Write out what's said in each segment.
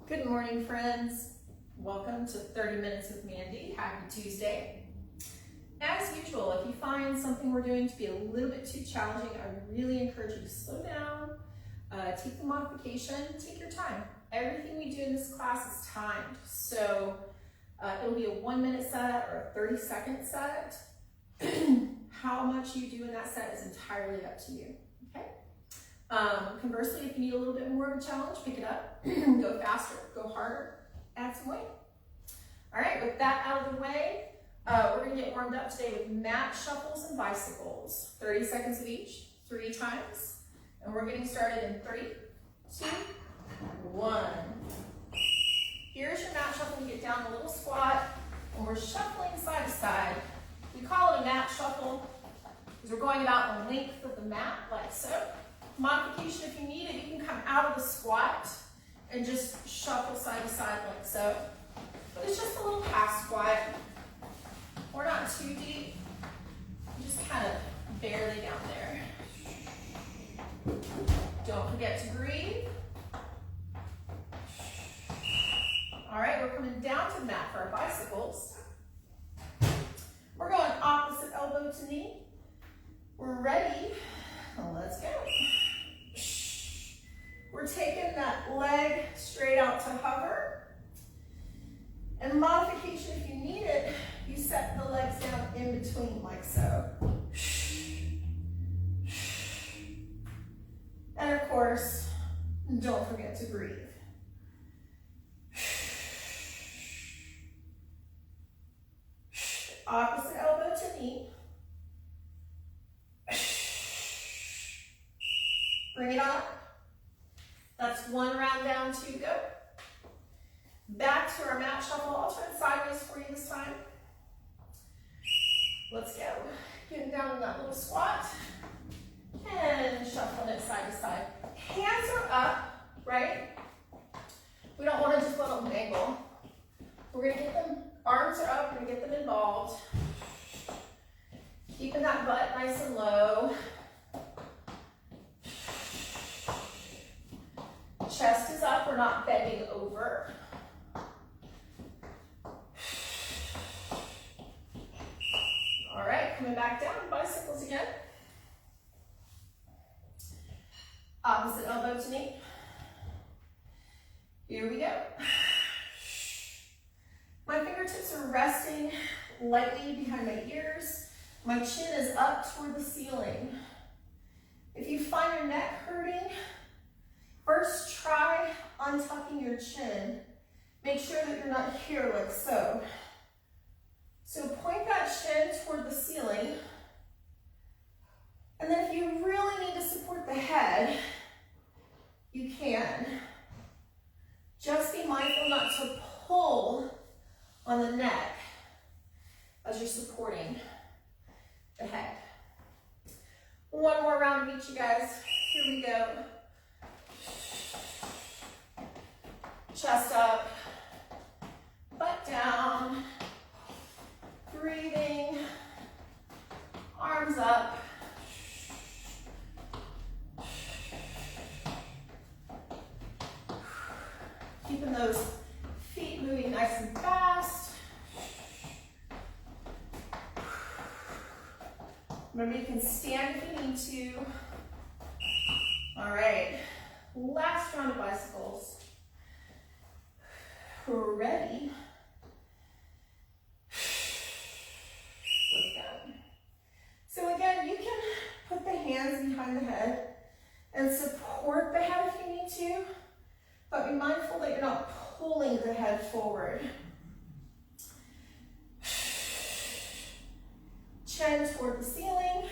Good morning, friends. Welcome to 30 Minutes with Mandy. Happy Tuesday. As usual, if you find something we're doing to be a little bit too challenging, I really encourage you to slow down, take the modification, take your time. Everything we do in this class is timed. So it'll be a 1-minute set or a 30-second set. How much you do in that set is entirely up to you, okay? Conversely, if you need a little bit more of a challenge, pick it up, go faster, go harder, add some weight. All right, with that out of the way, we're gonna get warmed up today with mat shuffles and bicycles. 30 seconds of each, 3 times. And we're getting started in 3, 2, 1. Here's your mat shuffle. We get down a little squat, and we're shuffling side to side. We call it a mat shuffle because we're going about the length of the mat, like so. Modification, if you need it, you can come out of the squat and just shuffle side to side like so. But it's just a little half squat. We're not too deep. Just kind of barely down there. Don't forget to breathe. All right, we're coming down to the mat for our bicycles. We're going opposite elbow to knee. We're ready. Let's go. We're taking that leg straight out to hover. And modification, if you need it, you set the legs down in between like so. And of course, don't forget to breathe. Opposite elbow to knee. Bring it on. That's 1 round down, 2 go. Back to our mat shuffle. I'll turn sideways for you this time. Let's go. Getting down in that little squat and shuffling it side to side. Hands are up, right? We don't want to just let them dangle. We're gonna get them, arms are up, we're gonna get them involved. Keeping that butt nice and low. Chest is up, we're not bending over. All right, coming back down, bicycles again. Opposite elbow to knee. Here we go. My fingertips are resting lightly behind my ears. My chin is up toward the ceiling. If you find your neck hurting, first try untucking your chin. Make sure that you're not here like so. So point that chin toward the ceiling. And then if you really need to support the head, you can. Just be mindful not to pull on the neck as you're supporting the head. 1 more round of each, you guys. Here we go. Chest up, butt down, breathing, arms up. Keeping those feet moving nice and fast. Remember, you can stand if you need to. All right, last round of bicycles. We're ready. Let's go. So again, you can put the hands behind the head and support the head if you need to, but be mindful that you're not pulling the head forward. Chin toward the ceiling.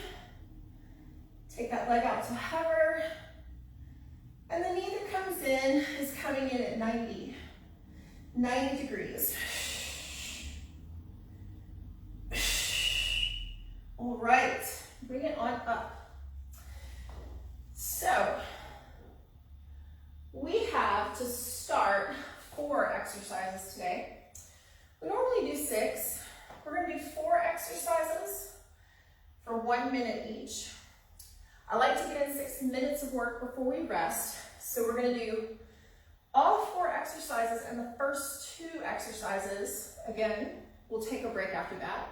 Take that leg out to hover. And the knee that comes in is coming in at 90 degrees. All right, bring it on up. So, we have to start 4 exercises today. We normally do 6. We're gonna do 4 exercises for 1 minute each. I like to get in 6 minutes of work before we rest. So we're gonna do All 4 exercises and the first 2 exercises, again, we'll take a break after that.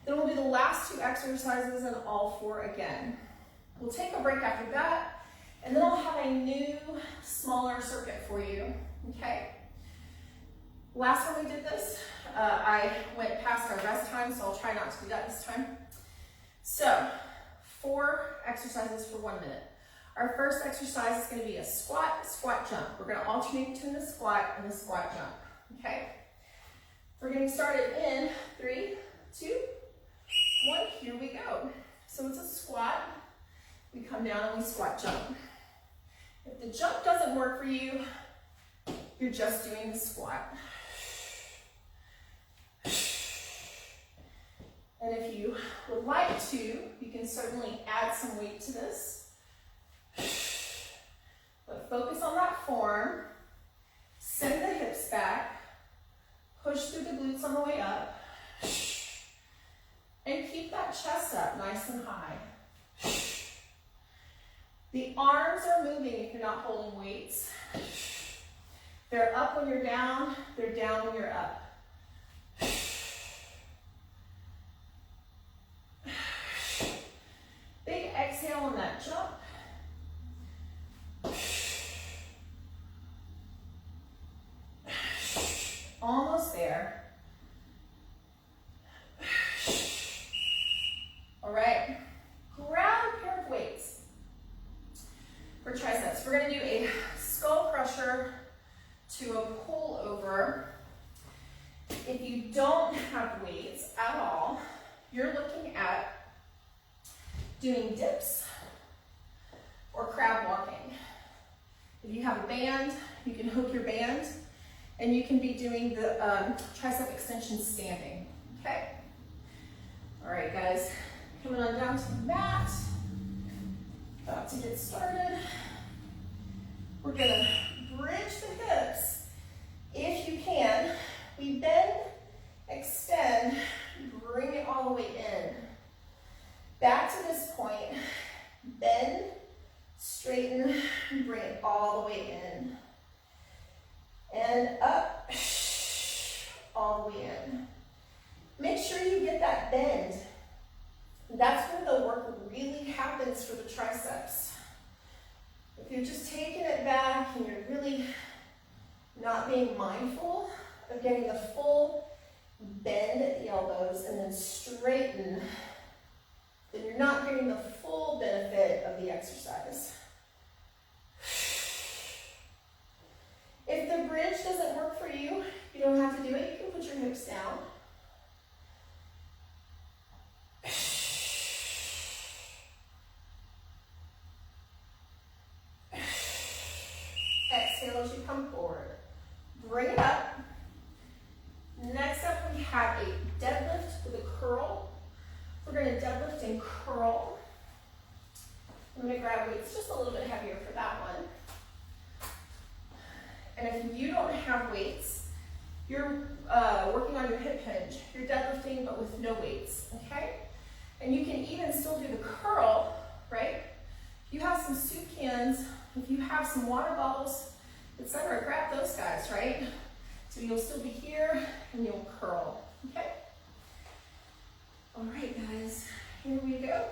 Then we'll do the last 2 exercises and all 4 again. We'll take a break after that, and then I'll have a new, smaller circuit for you, okay? Last time we did this, I went past our rest time, so I'll try not to do that this time. So, 4 exercises for 1 minute. Our first exercise is going to be a squat, squat, jump. We're going to alternate between the squat and the squat jump, okay? We're getting started in 3, 2, 1, here we go. So it's a squat, we come down and we squat jump. If the jump doesn't work for you, you're just doing the squat. And if you would like to, you can certainly add some weight to this. But focus on that form, send the hips back, push through the glutes on the way up, and keep that chest up nice and high. The arms are moving if you're not holding weights. They're up when you're down, they're down when you're up. Big exhale on that jump. Almost there. All right, grab a pair of weights for triceps. We're going to do a skull crusher to a pullover. If you don't have weights at all, you're looking at doing dips or crab walking. If you have a band, you can hook your band, and you can be doing the tricep extension standing, okay? All right, guys, coming on down to the mat, about to get started. We're gonna bridge the hips. If you can, we bend, extend, bring it all the way in. Back to this point, bend, straighten, bring it all the way in. And up, all the way in. Make sure you get that bend. That's where the work really happens for the triceps. If you're just taking it back and you're really not being mindful of getting the full bend at the elbows and then straighten, then you're not getting the full benefit of the exercise. If the bridge doesn't work for you, you don't have to do it. You can put your hips down. Exhale as you come forward. Bring it up. Next up, we have a deadlift with a curl. We're going to deadlift and curl. I'm going to grab weights just a little bit heavier for that one. And if you don't have weights, you're working on your hip hinge. You're deadlifting, but with no weights, okay? And you can even still do the curl, right? If you have some soup cans, if you have some water bottles, etc., grab those guys, right? So you'll still be here and you'll curl, okay? All right, guys, here we go.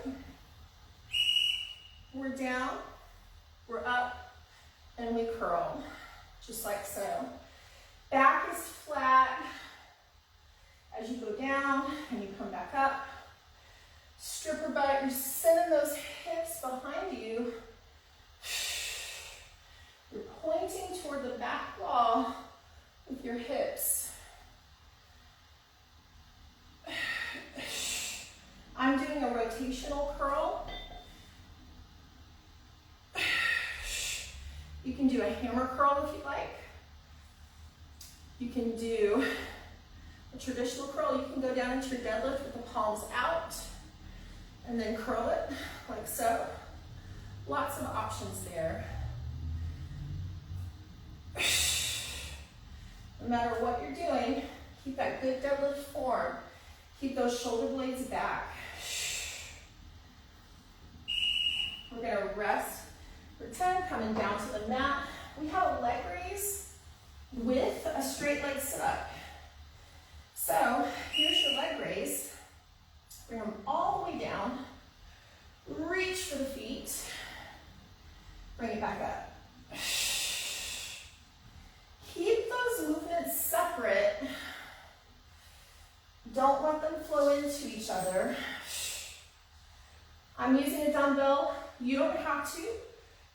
We're down, we're up, and we curl. Just like so. Back is flat as you go down and you come back up. Stripper butt, you're sending those hips behind you. You're pointing toward the back wall with your hips. I'm doing a rotational curl. You can do a hammer curl if you like. You can do a traditional curl. You can go down into your deadlift with the palms out and then curl it like so. Lots of options there. No matter what you're doing, keep that good deadlift form. Keep those shoulder blades back. We're gonna rest for 10, coming down to the mat. We have a leg raise. dumbbell. You don't have to.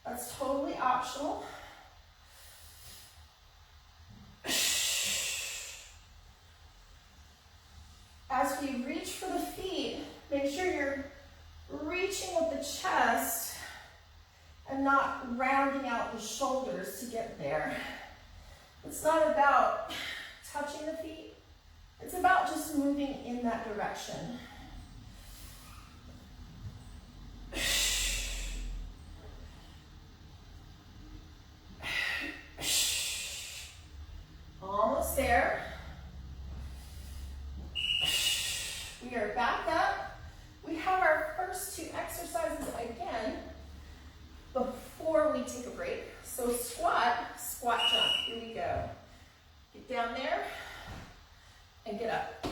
That's totally optional. As we reach for the feet, make sure you're reaching with the chest and not rounding out the shoulders to get there. It's not about touching the feet. It's about just moving in that direction. Almost there. We are back up. We have our first two exercises again before we take a break. So squat, squat jump. Here we go. Get down there and get up.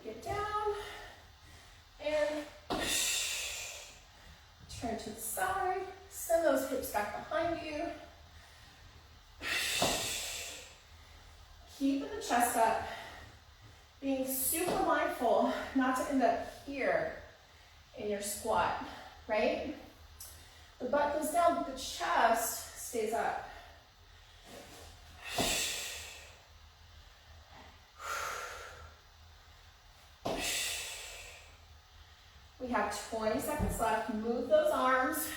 Get down and turn to the side. Send those hips back behind you. Keeping the chest up. Being super mindful not to end up here in your squat, right? The butt goes down, but the chest stays up. We have 20 seconds left. Move those arms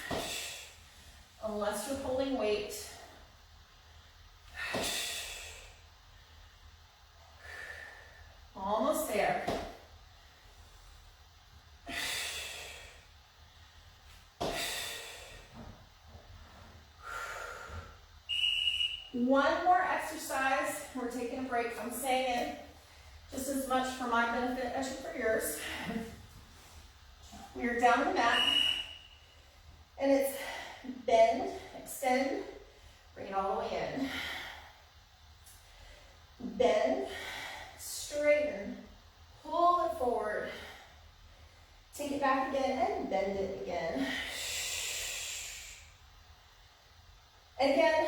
unless you're holding weight. Almost there. One more exercise. We're taking a break. I'm saying it just as much for my benefit as for yours. We are down on the mat, and it's bend, extend, bring it all the way in. Bend, straighten, pull it forward, take it back again, and bend it again. Again,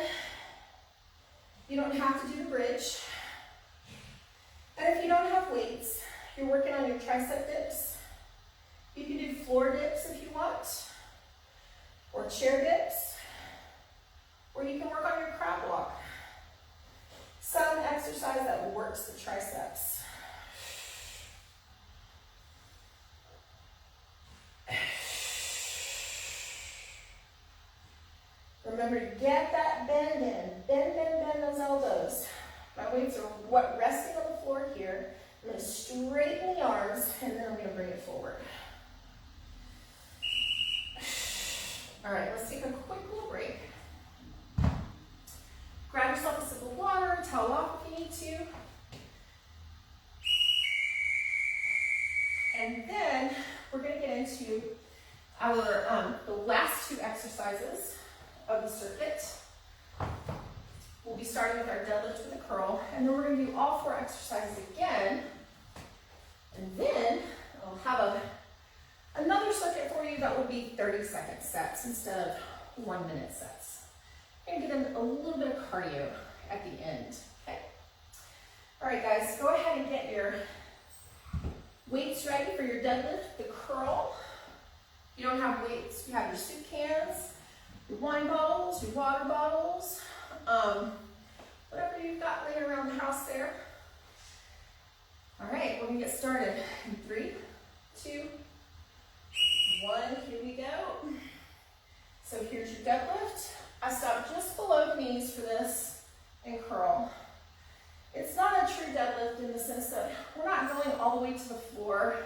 you don't have to do the bridge. And if you don't have weights, you're working on your tricep dips. You can do floor dips if you want, or chair dips, or you can work on your crab walk. Some exercise that works the triceps. Remember to get that bend in. Bend, bend, bend those elbows. My weights are resting on the floor here. I'm going to straighten the arms, and then I'm going to bring it forward. All right, let's take a quick little break. Grab yourself a sip of water, towel off if you need to. And then we're going to get into our the last two exercises of the circuit. We'll be starting with our deadlift with a curl, and then we're going to do all four exercises again. And then I'll have another circuit for you that will be 30-second sets instead of 1-minute sets. And get in a little bit of cardio at the end. Okay. All right, guys, go ahead and get your weights ready for your deadlift, the curl. If you don't have weights, you have your soup cans, your wine bottles, your water bottles, whatever you've got laying around the house there. All right, we're gonna get started in 3, 2, 1, here we go. So here's your deadlift. I stop just below the knees for this and curl. It's not a true deadlift in the sense that we're not going all the way to the floor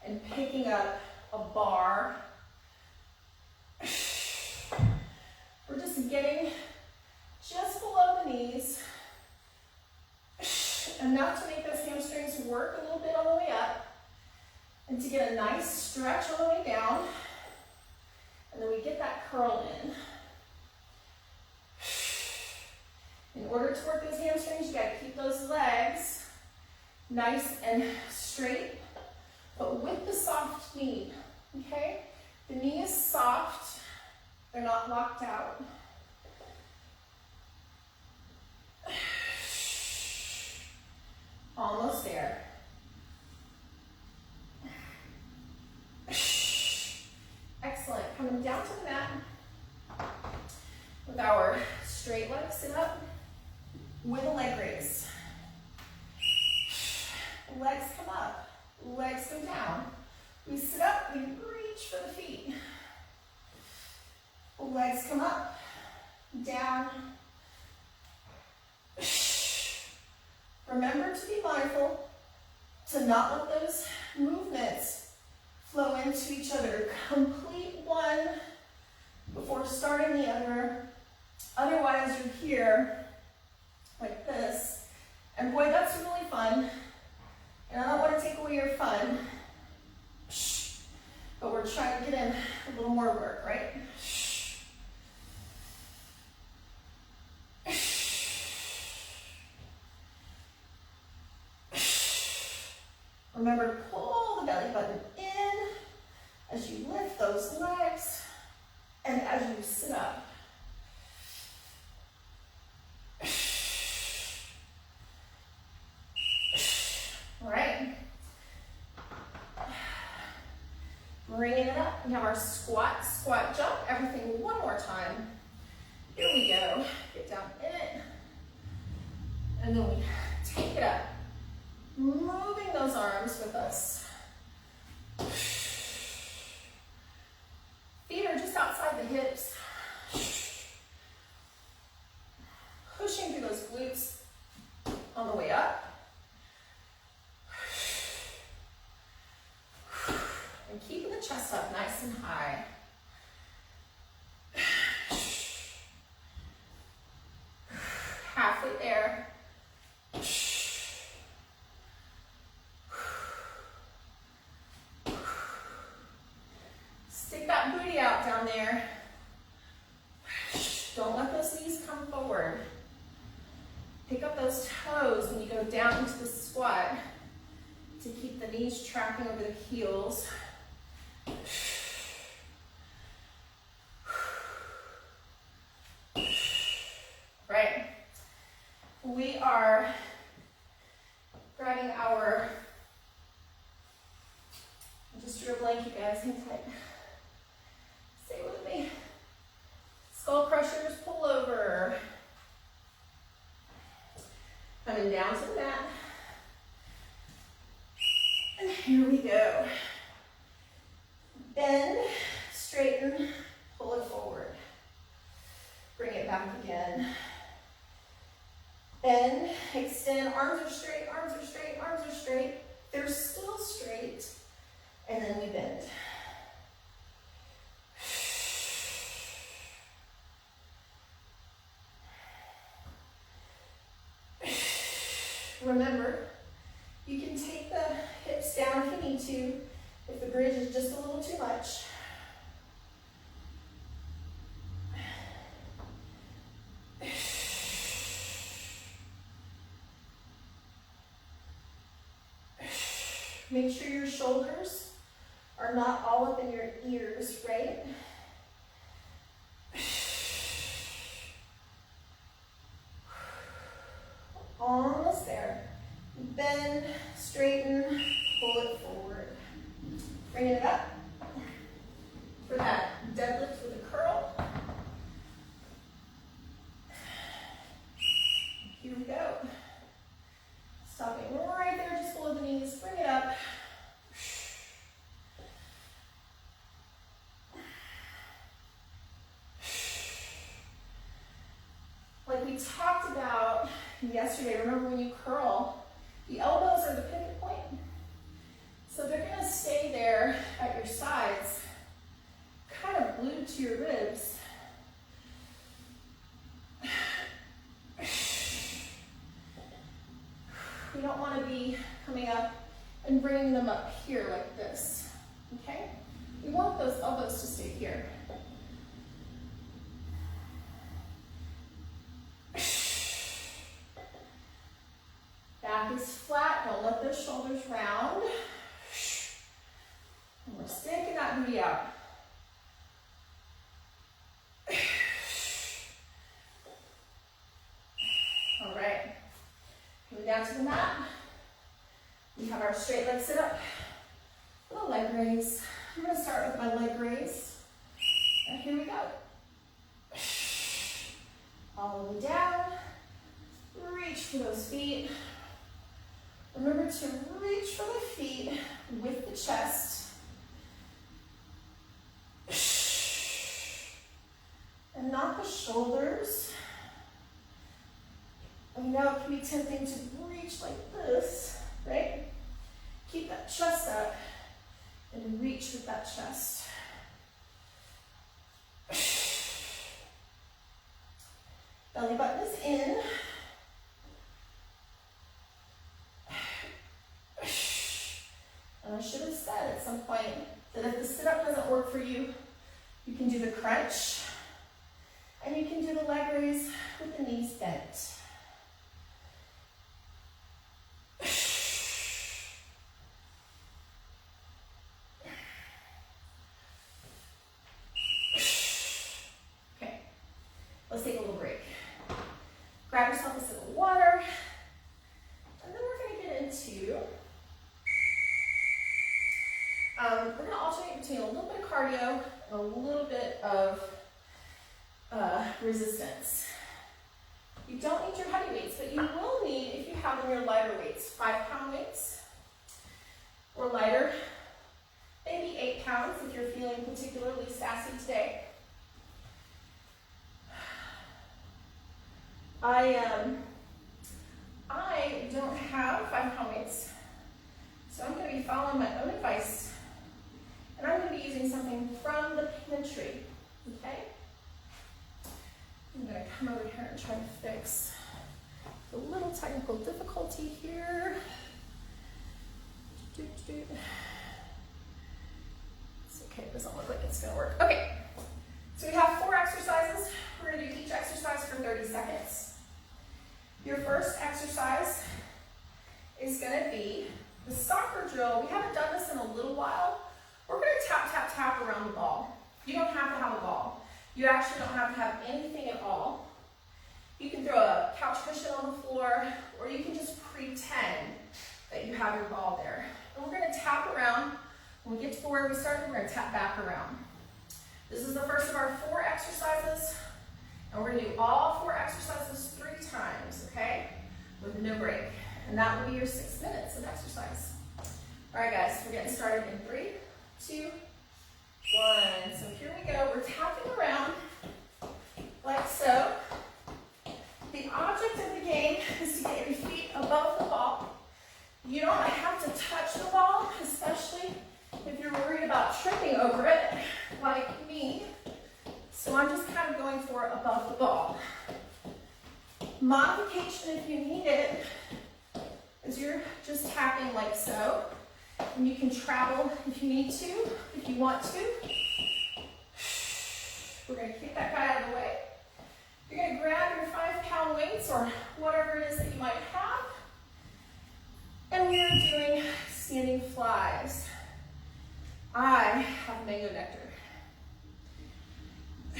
and picking up a bar. We're just getting just below the knees, enough to make those hamstrings work a little bit on the way up, and to get a nice stretch on the way down, and then we get that curl in. In order to work those hamstrings, you gotta keep those legs nice and straight, but with the soft knee, okay? The knee is soft, they're not locked out. Almost there. Coming down to the mat with our straight leg sit up with a leg raise. Legs come up, legs go down. We sit up, we reach for the feet. Legs come up, down. Remember to be mindful to not let those movements flow into each other. Complete one before starting the other. Otherwise, you're here like this. And boy, that's really fun. And I don't want to take away your fun. But we're trying to get in a little more work, right? Remember to pull the belly button in as you lift those legs and as you sit up. All right. Bringing it up. We have our squat, squat, jump. Everything one more time. Here we go. Get down in it. And then we take it up. Moving those arms with us. Feet are just outside the hips. Pushing through those glutes on the way up. And keeping the chest up nice and high. Halfway there. Stick that booty out down there. Don't let those knees come forward. Pick up those toes when you go down into the squat to keep the knees tracking over the heels. Right. We are grabbing our, I just drew a blank, you guys, hang tight. Stay with me. Skull crushers, pullover. Coming down to the mat. And here we go. Bend, straighten, pull it forward. Bring it back again. Bend, extend, arms are straight, arms are straight, arms are straight. They're still straight. And then we bend. Remember, you can take the hips down if you need to, if the bridge is just a little too much. Make sure your shoulders are not all up in your ears, right? Almost there. Bend, straighten, pull it forward. Bringing it up for that deadlift with a curl. Here we go. Stopping right there, just below the knees. Bring it up. Like we talked about yesterday, remember when you curl, the elbows are the pivot point. So they're going to stay there at your sides, kind of glued to your ribs. We don't want to be coming up and bringing them up here like this, okay? We want those elbows to stay here. Back is flat, don't let those shoulders round. And we're sticking that booty out. All right, coming down to the mat. We have our straight leg sit up, little leg raise. I'm gonna start with my leg raise. here we go. All the way down. Reach for those feet. Remember to reach for the feet with the chest. And not the shoulders. I know it can be tempting to reach like this, right? Keep that chest up and reach with that chest. Belly button is in. And I should have said at some point that if the sit-up doesn't work for you, you can do the crunch and you can do the leg raise with the knees bent. Okay, let's take a little break. Grab yourself a sip of water, and then we're going to get into we're going to alternate between a little bit of cardio and a little bit of resistance. You don't need your heavy weights, but you will need, if you have them, your lighter weights, 5-pound weights or lighter, maybe 8 pounds if you're feeling particularly sassy today. I don't have 5-pound weights, so I'm going to be following my own advice. And I'm going to be using something from the pantry, okay? I'm going to come over here and try to fix a little technical difficulty here. It's okay, it doesn't look like it's going to work. Okay, so we have 4 exercises. We're going to do each exercise for 30 seconds. Your first exercise is going to be the soccer drill. We haven't done this in a little while. We're going to tap, tap, tap around the ball. You don't have to have a ball. You actually don't have to have anything at all. You can throw a couch cushion on the floor, or you can just pretend that you have your ball there. And we're going to tap around. When we get to where we started, we're going to tap back around. This is the first of our 4 exercises, and we're going to do all 4 exercises 3 times, okay? With no break. And that will be your 6 minutes of exercise. All right, guys, we're getting started in 3, 2, 1. So here we go. We're tapping around like so. The object of the game is to get your feet above the ball. You don't have to touch the ball, especially if you're worried about tripping over it, like me. So I'm just kind of going for above the ball. Modification, if you need it, is you're just tapping like so. And you can travel if you need to, if you want to. We're going to kick that guy out of the way. You're going to grab your 5-pound weights or whatever it is that you might have. And we are doing standing flies. I have mango nectar. I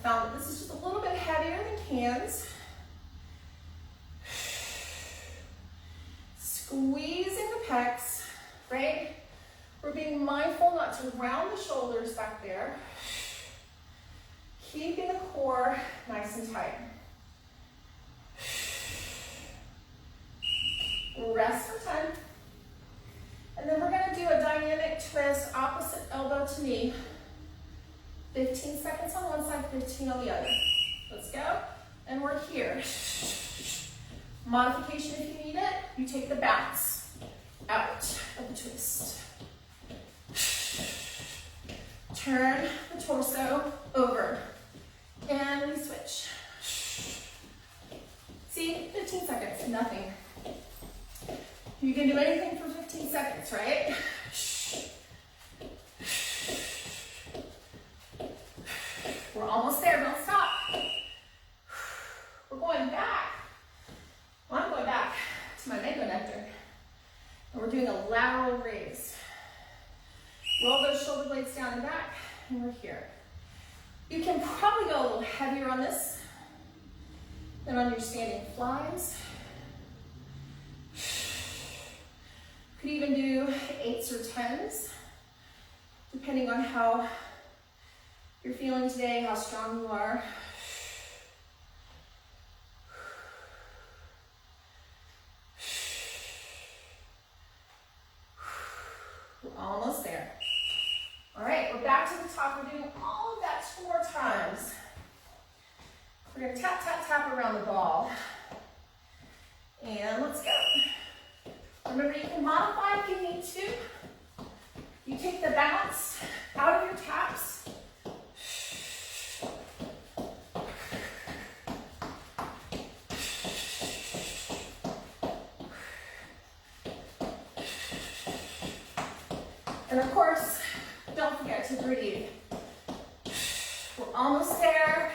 found that this is just a little bit heavier than cans. Squeezing the pecs, right? We're being mindful not to round the shoulders back there. Keeping the core nice and tight. Rest for 10. And then we're going to do a dynamic twist, opposite elbow to knee. 15 seconds on one side, 15 on the other. Let's go. And we're here. Modification if you need it, you take the bounce out of the twist. Turn the torso over. And we switch. See, 15 seconds, nothing. You can do anything for 15 seconds, right? We're almost there, don't stop. We're going back. Well, I'm going back to my mango nectar. And we're doing a lateral raise. Roll those shoulder blades down and back, and we're here. You can probably go a little heavier on this than on your standing flies. Could even do 8s or 10s, depending on how you're feeling today, how strong you are. We're almost there. All right, we're back to the top. We're doing all of that 2 more times. We're gonna tap, tap, tap around the ball. And let's go. Remember, you can modify if you need to. You take the bounce out of your taps. And of course, don't forget to breathe. We're almost there.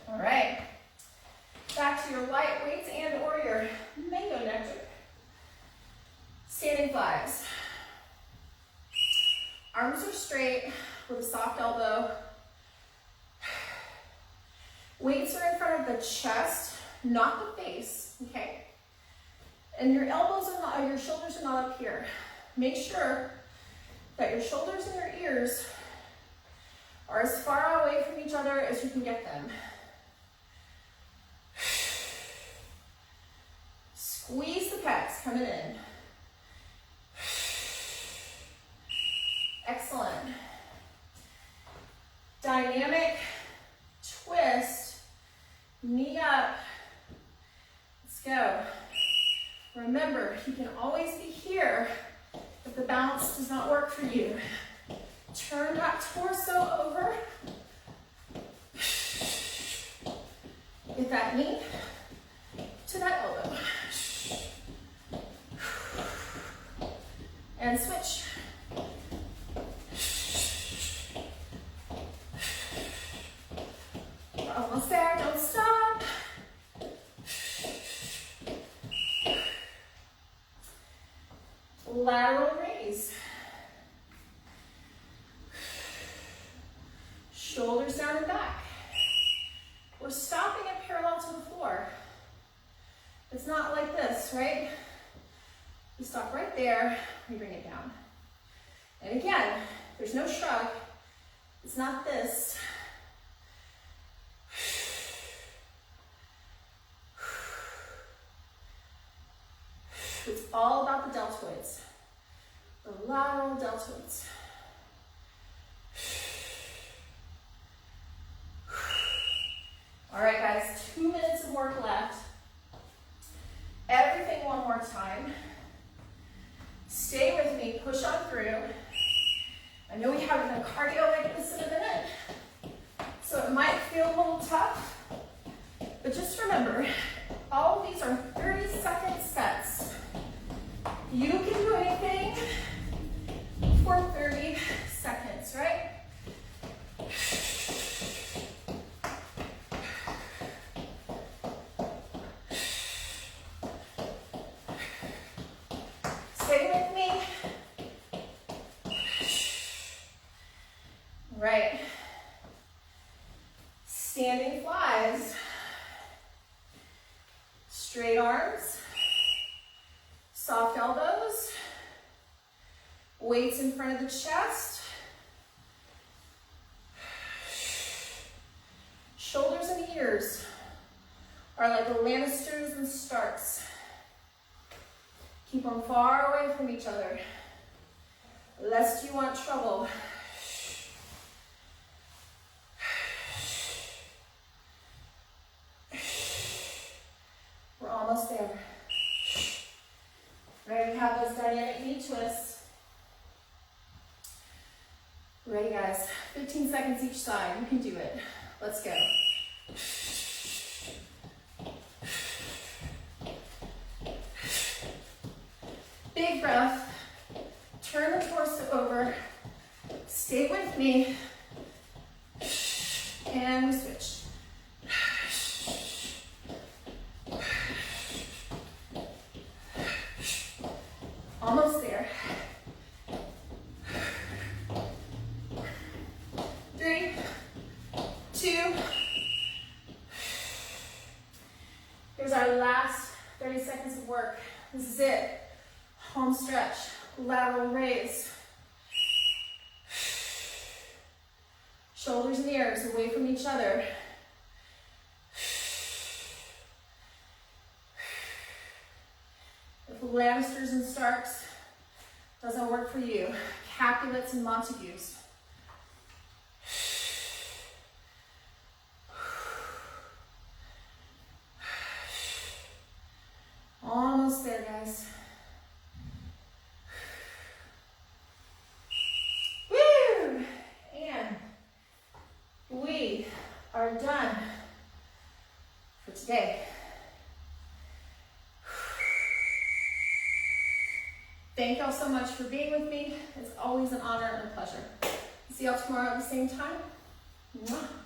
All right. Back to your light weights and or your mango nectar. Standing flies. Arms are straight with a soft elbow. Weights are in front of the chest, not the face, okay? And your elbows are not, your shoulders are not up here. Make sure that your shoulders and your ears are as far away from each other as you can get them. Squeeze the pecs coming in. Excellent. Dynamic twist, knee up. Let's go. Remember, you can always be here if the balance does not work for you. Turn that torso over. Get that knee to that elbow. And switch. We're almost there, don't stop. Lateral raise. Shoulders down and back. We're stopping it parallel to the floor. It's not like this, right? You stop right there, we bring it down. And again, there's no shrug. It's not this. It's all about the deltoids, the lateral deltoids. All right, guys, 2 minutes of work left. Everything one more time. Stay with me, push on through. I know we haven't done cardio like this in a minute, so it might feel a little tough, but just remember, all of these are 30-second sets. You can do anything for 30 seconds, right? Stay with me. Right. Standing flies. Straight arms. Soft elbows. Weights in front of the chest. Shoulders and ears are like the Lannisters and Starks. Keep them far away from each other, lest you want trouble. We're almost there. Ready to have those dynamic knee twists. Ready, guys? 15 seconds each side. You can do it. Let's go. Big breath. Turn the torso over. Stay with me. And we switch. Almost there. 3, 2. Here's our last 30 seconds of work. This is it. Home stretch. sideways. Shoulders and ears away from each other. If Lannisters and Starks doesn't work for you, Capulets and Montagues. Almost there, guys. Woo! And we are done for today. Thank y'all so much for being with me. It's always an honor and a pleasure. See y'all tomorrow at the same time. Mwah.